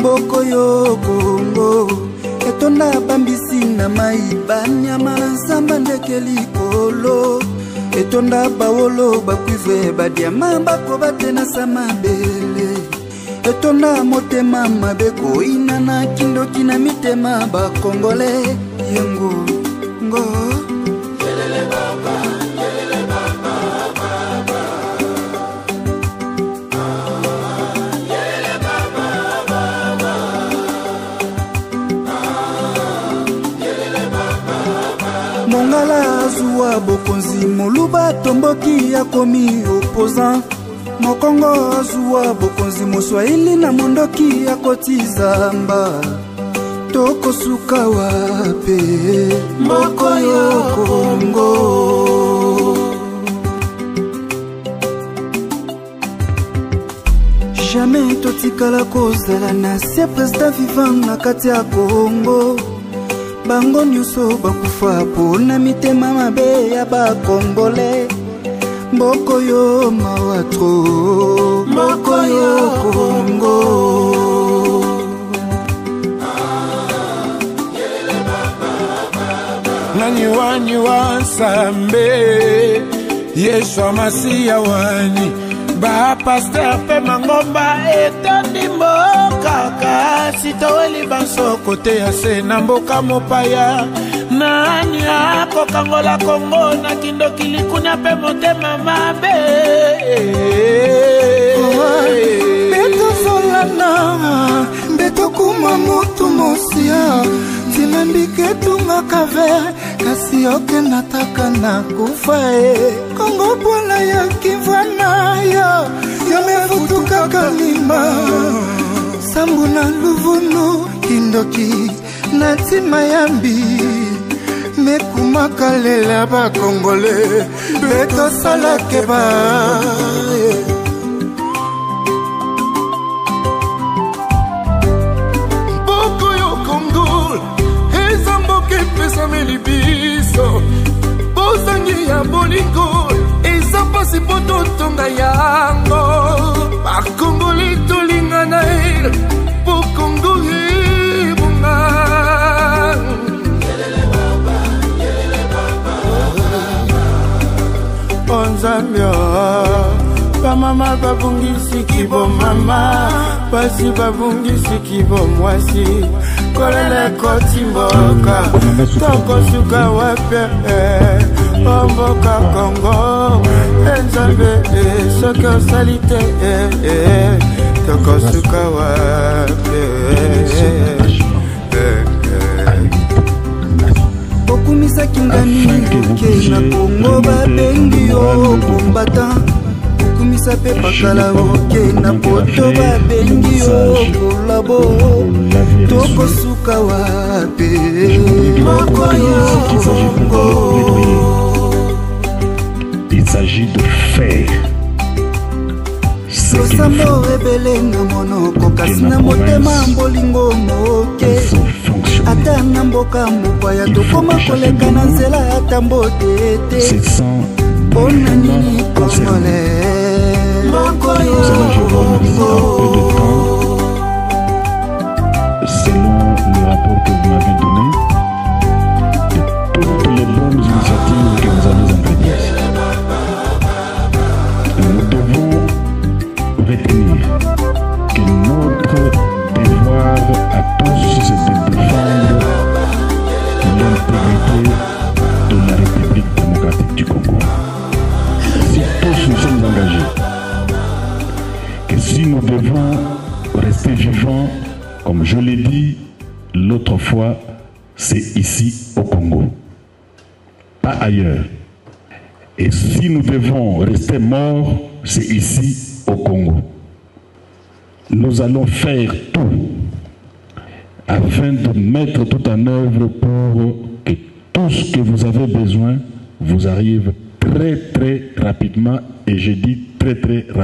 Mboko yo Kongo etonda bambisi na maiba nyama na nzamba ndeke likolo etonda bawolo bakuive badiama bako batena samabele etonda motema mabeko ina na kindoki na mitema bakongole yengo ngo yelele baba Mongala azuwa bokonzi moluba tomboki ya komi opposant Mokongo azuwa bokonzi moswahili na mondoki ya kotizamba Toko suka wape mboko yo Kongo Jamais totikala kozala na se président vivant na kati ya Kongo Bango nyuso bakufa pona mitema mabe ya bakongole Mboko yo mawatro Mboko yo Kongo Nani wansambe Yesu amasiya wani Ba pasteur pe mangomba etandi mboka kasi toweli banso kote ya se na mboka mopaya nani ako kangola Kongo na kindoki likunya pe motema mabe Beto solana beto kuma mutu mosia Timembike tunga kave kasi oke nataka na kufa Kongo bola ya kivana ya mefutuka kalima Sambu na luvunu kindoki na tima yambi Mekuma kalela ba kongole beto salakeba Melibiso Bozangi ya bolingo Eza pasi poto tonga yango Bakongoli tolinga na ele Pokongo hibunga Yelele baba Onzambia Bamama babungisi kibo mama Basi babungisi kibo mwasi Kolele koti mboka Toko suka wape Mboka Kongo Enzabe Soko salite Toko suka wape Bokumisa kingani Oke na Kongo babengi yo combattant Bokumisa pe pakala oke na poto babengi yo kolabo Toko suka wape Moko yo Kongo Il s'agit de faire ce qu'il Losambo rebele na monoko kasi na motema mbolingo moke Ata na mboka mopaya tokoma koleka na nzela ata mbote ete Pona nini kongole Moko yo Kongo Selon le rapport que vous m'avez donné, de toutes les bonnes initiatives que vous avez entreprises, nous devons retenir que notre devoir à tous, c'est de défendre l'intégrité de la République démocratique du Congo. Si tous nous sommes engagés, que si nous devons rester vivants, comme je l'ai dit l'autre fois, c'est ici au Congo, pas ailleurs. Et si nous devons rester morts, c'est ici au Congo. Nous allons faire tout afin de mettre tout en œuvre pour que tout ce que vous avez besoin vous arrive très rapidement, et je dis très rapidement.